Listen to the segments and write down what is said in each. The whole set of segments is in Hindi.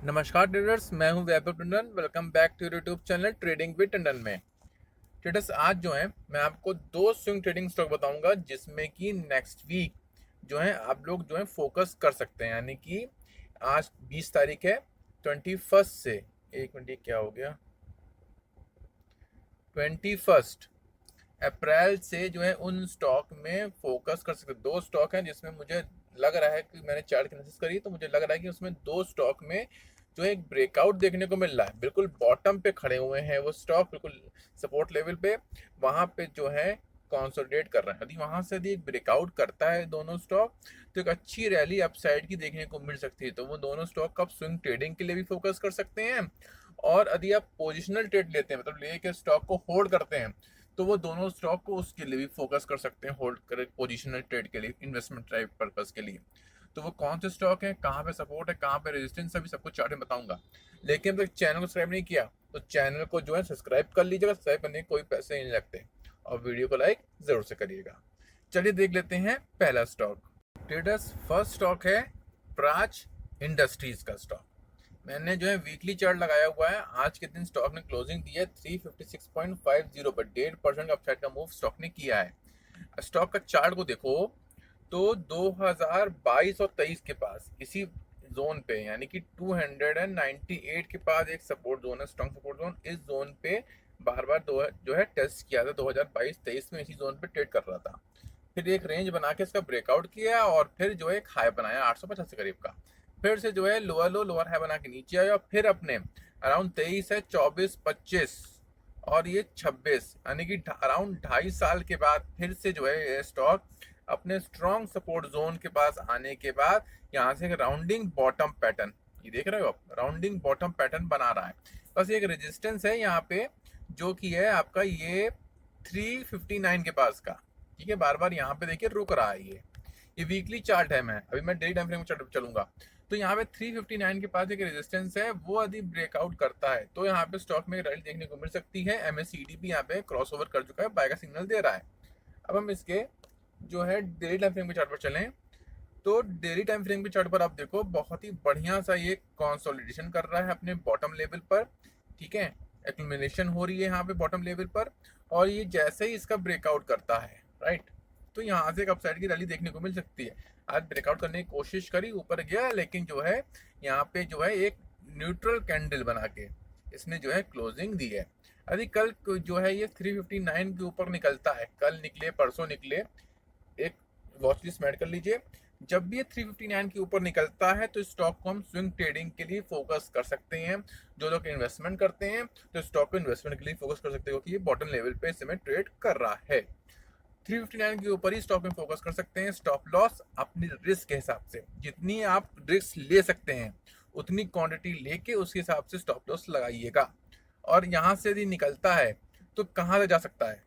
नमस्कार ट्रेडर्स, मैं हूं Vaibhav Tandon. Welcome back to YouTube channel trading with Tandon में। ट्रेडर्स, आज जो है मैं आपको दो स्विंग ट्रेडिंग स्टॉक बताऊंगा जिसमें कि नेक्स्ट वीक जो है आप लोग जो है फोकस कर सकते हैं। यानी कि आज 20 तारीख है, 21 से एक मिनट, ये क्या हो गया, 21 अप्रैल से जो है उन स्टॉक में फोकस कर सकते। दो स्टॉक हैं जिसमें मुझे लग रहा है कि मैंने चार्ट की एनालिसिस करी तो मुझे लग रहा है कि उसमें दो स्टॉक में जो है एक ब्रेकआउट देखने को मिल रहा है। बिल्कुल बॉटम पे खड़े हुए हैं वो स्टॉक, बिल्कुल सपोर्ट लेवल पे, वहां पे जो है कंसोलिडेट कर रहे हैं। यदि वहां से यदि एक ब्रेकआउट करता है दोनों स्टॉक तो एक अच्छी रैली अपसाइड की देखने को मिल सकती है। तो वो दोनों स्टॉक आप स्विंग ट्रेडिंग के लिए भी फोकस कर सकते हैं, और यदि आप पोजिशनल ट्रेड लेते हैं, मतलब लेके स्टॉक को होल्ड करते हैं, तो वो दोनों स्टॉक को उसके लिए भी फोकस कर सकते हैं, होल्ड कर पोजिशनल ट्रेड के लिए, इन्वेस्टमेंट टाइप पर्पज के लिए। तो वो कौन से स्टॉक है, कहाँ पे सपोर्ट है, कहाँ पे रेजिस्टेंस, अभी सब कुछ चार्ट में बताऊंगा। लेकिन अगर चैनल को सब्सक्राइब नहीं किया तो चैनल को जो है सब्सक्राइब कर लीजिएगा। सब्सक्राइब करने के कोई पैसे नहीं लगते, और वीडियो को लाइक जरूर से करिएगा। चलिए देख लेते हैं पहला स्टॉक। ट्रेडर्स, फर्स्ट स्टॉक है प्राच इंडस्ट्रीज का स्टॉक। मैंने जो है वीकली चार्ट लगाया हुआ है। आज के दिन स्टॉक ने क्लोजिंग दी है 356.50 पर। 1.5% का अपसाइड का मूव स्टॉक ने किया है। स्टॉक का चार्ट को देखो तो 2022 और 23 के पास इसी जोन पे, यानी कि 298 के पास एक सपोर्ट जोन है, स्ट्रॉन्ग सपोर्ट जोन। इस जोन पे बार बार जो है टेस्ट किया था। 2022-23 में इसी जोन पे ट्रेड कर रहा था। फिर एक रेंज बना के इसका ब्रेकआउट किया, और फिर जो है एक हाई बनाया 850 के करीब का। फिर से जो है लोअर लो लोअर हाई बना के नीचे आया, और फिर अपने अराउंड 23 है, 24, 25 और ये 26, यानी कि अराउंड 2.5 साल के बाद फिर से जो है ये स्टॉक अपने स्ट्रॉन्ग सपोर्ट जोन के पास आने के बाद यहाँ से एक राउंडिंग बॉटम पैटर्न, ये देख रहे हो आप, राउंडिंग बॉटम पैटर्न बना रहा है। बस एक रेजिस्टेंस है यहाँ पे जो कि है आपका ये 359 के पास का। ठीक है, बार बार यहाँ पे देखिए रुक रहा है। ये वीकली चार्ट है, मैं डेली टाइम फ्रेम चार्ट चलूंगा। तो यहाँ पे 359 के पास एक रेजिस्टेंस है, वो यदि ब्रेकआउट करता है तो यहाँ पे स्टॉक में रैली देखने को मिल सकती है। एमएससीडी भी यहाँ पे क्रॉसओवर कर चुका है, बाय का सिग्नल दे रहा है। अब हम इसके जो है डेली टाइम फ्रेम के चार्ट पर चलें, तो डेली टाइम फ्रेम के चार्ट पर आप देखो बहुत ही बढ़िया सा ये कंसोलिडेशन कर रहा है अपने बॉटम लेवल पर। ठीक है, एक्यूमुलेशन हो रही है यहाँ पे बॉटम लेवल पर, और ये जैसे ही इसका ब्रेकआउट करता है, राइट, तो यहाँ से एक अपसाइड की रैली देखने को मिल सकती है। आज ब्रेकआउट करने की कोशिश करी, ऊपर गया, लेकिन जो है यहाँ पे जो है एक न्यूट्रल कैंडल बना के इसने जो है क्लोजिंग दी है। यदि कल जो है ये 359 के ऊपर निकलता है, कल निकले परसों निकले, एक वॉच लिस्ट ऐड कर लीजिए। जब भी ये 359 के ऊपर निकलता है तो स्टॉक को हम स्विंग ट्रेडिंग के लिए फोकस कर सकते हैं। जो लोग इन्वेस्टमेंट करते हैं तो स्टॉक को इन्वेस्टमेंट के लिए फोकस कर सकते हो, क्योंकि ये बॉटम लेवल पे इस समय ट्रेड कर रहा है। 359 के ऊपर ही स्टॉक में फोकस कर सकते हैं। स्टॉप लॉस अपनी रिस्क के हिसाब से, जितनी आप रिस्क ले सकते हैं उतनी क्वांटिटी लेके उसके हिसाब से स्टॉप लॉस लगाइएगा। और यहाँ से यदि निकलता है तो कहाँ से जा सकता है,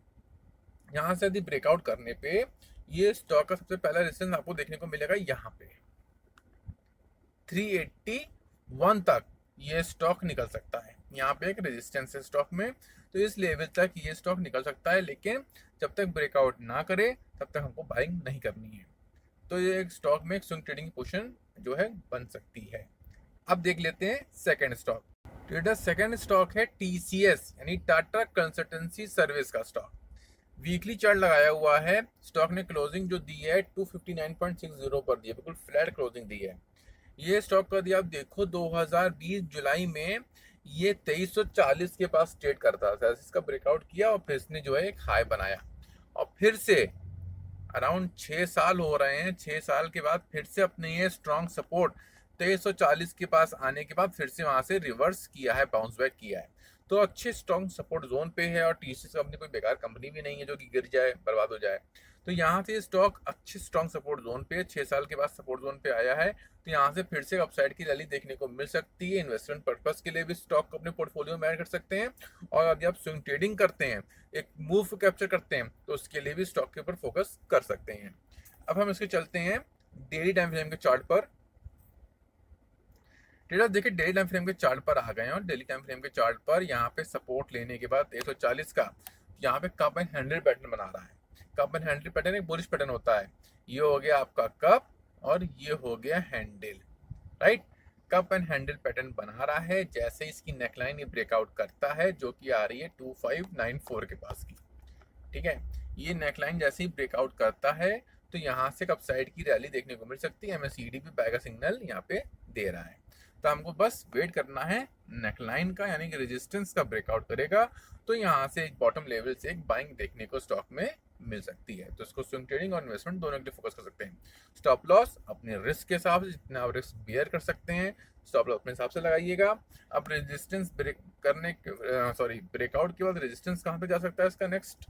यहाँ से यदि ब्रेकआउट करने पे ये स्टॉक का सबसे पहला रेजिस्टेंस आपको देखने को मिलेगा यहाँ पे 381 तक ये स्टॉक निकल सकता है। यहाँ पे एक रेजिस्टेंस है स्टॉक में, तो इस लेवल तक ये स्टॉक निकल सकता है। लेकिन जब तक ब्रेकआउट ना करे तब तक हमको बाइंग नहीं करनी है। तो ये एक स्टॉक में एक स्विंग ट्रेडिंग पोजीशन जो है बन सकती है। अब देख लेते हैं second stock. Trader, second stock है टीसीएस यानी टाटा कंसल्टेंसी सर्विस का स्टॉक। वीकली चार्ट लगाया हुआ है। स्टॉक ने क्लोजिंग जो दी है 259.60 पर दी है, बिल्कुल फ्लैट क्लोजिंग दी है। ये स्टॉक का दिया आप देखो 2020 जुलाई में ये 2340 के पास ट्रेड करता था। इसका ब्रेकआउट किया और फिर इसने जो है एक हाई बनाया, और फिर से अराउंड 6 साल हो रहे हैं, 6 साल के बाद फिर से अपने ये स्ट्रॉन्ग सपोर्ट 2340 के पास आने के बाद फिर से वहां से रिवर्स किया है, बाउंस बैक किया है। तो अच्छे स्ट्रॉन्ग सपोर्ट जोन पे है, और टीसीएस कंपनी कोई बेकार कंपनी भी नहीं है जो कि गिर जाए, बर्बाद हो जाए। तो यहाँ से स्टॉक अच्छे स्ट्रॉन्ग सपोर्ट जोन पे 6 साल के बाद सपोर्ट जोन पे आया है। तो यहाँ से फिर से अपसाइड की रैली देखने को मिल सकती है। इन्वेस्टमेंट पर्पस के लिए भी स्टॉक को अपने पोर्टफोलियो में ऐड कर सकते हैं, और यदि आप स्विंग ट्रेडिंग करते हैं, एक मूव कैप्चर करते हैं, तो उसके लिए भी स्टॉक के ऊपर फोकस कर सकते हैं। अब हम इसके चलते हैं डेली टाइम फ्रेम के चार्ट पर। ट्रेडर देखिए डेली टाइम फ्रेम के चार्ट पर आ गए हैं, और डेली टाइम फ्रेम के चार्ट पर यहाँ पे सपोर्ट लेने के बाद 140 का यहाँ पे कप एंड हैंडल पैटर्न बना रहा है। कप एंड हैंडल पैटर्न एक बुलिश पैटर्न होता है। ये हो गया आपका कप, और ये हो गया handle, right. Cup and handle pattern बना रहा है। जैसे इसकी नेकलाइन ये ब्रेकआउट करता है जो कि आ रही है 2594 के पास की, ठीक है। ये नेकलाइन जैसे ही ब्रेकआउट करता है तो यहाँ से कप साइड की रैली देखने को मिल सकती है। MACD भी बाय का सिग्नल यहाँ पे दे रहा है, तो हमको बस वेट करना है नेकलाइन का, यानी कि रेजिस्टेंस का ब्रेकआउट करेगा तो यहाँ से एक बॉटम लेवल से एक बाइंग देखने को स्टॉक में मिल सकती है। तो इसको स्विंग ट्रेडिंग और इन्वेस्टमेंट दोनों के लिए फोकस कर सकते हैं। स्टॉप लॉस अपने रिस्क के हिसाब से, जितना आप रिस्क बियर कर सकते हैं स्टॉप लॉस अपने हिसाब से लगाइएगा। अब रेजिस्टेंस ब्रेक करने सॉरी ब्रेकआउट के बाद रेजिस्टेंस कहाँ पे जा सकता है इसका नेक्स्ट,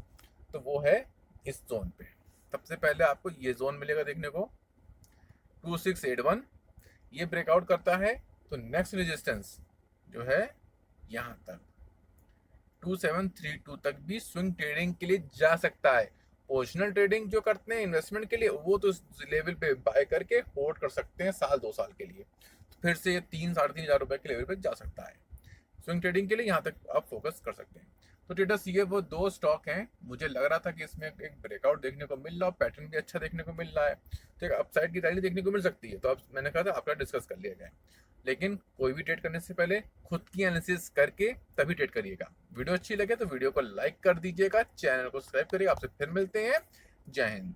तो वो है इस जोन पे। सबसे पहले आपको ये जोन मिलेगा देखने को 2681, ये ब्रेकआउट करता है तो नेक्स्ट रेजिस्टेंस जो है यहाँ तक 2732 तक भी स्विंग ट्रेडिंग के लिए जा सकता है। पोजिशनल ट्रेडिंग जो करते हैं इन्वेस्टमेंट के लिए वो तो इस लेवल पे बाय करके होल्ड कर सकते हैं साल 2 साल के लिए, तो फिर से ये 3-3.5 रुपए के लेवल पे जा सकता है। स्विंग ट्रेडिंग के लिए यहाँ तक आप फोकस कर सकते हैं। तो ट्रेडर्स ये वो 2 स्टॉक हैं, मुझे लग रहा था कि इसमें एक ब्रेकआउट देखने को मिल रहा है, पैटर्न भी अच्छा देखने को मिल रहा है, तो एक अपसाइड की रैली देखने को मिल सकती है। तो अब मैंने कहा था आपका डिस्कस कर लिया जाए, लेकिन कोई भी ट्रेड करने से पहले खुद की एनालिसिस करके तभी ट्रेड करिएगा। वीडियो अच्छी लगे तो वीडियो को लाइक कर दीजिएगा, चैनल को सब्सक्राइब करिएगा। आपसे फिर मिलते हैं, जय हिंद।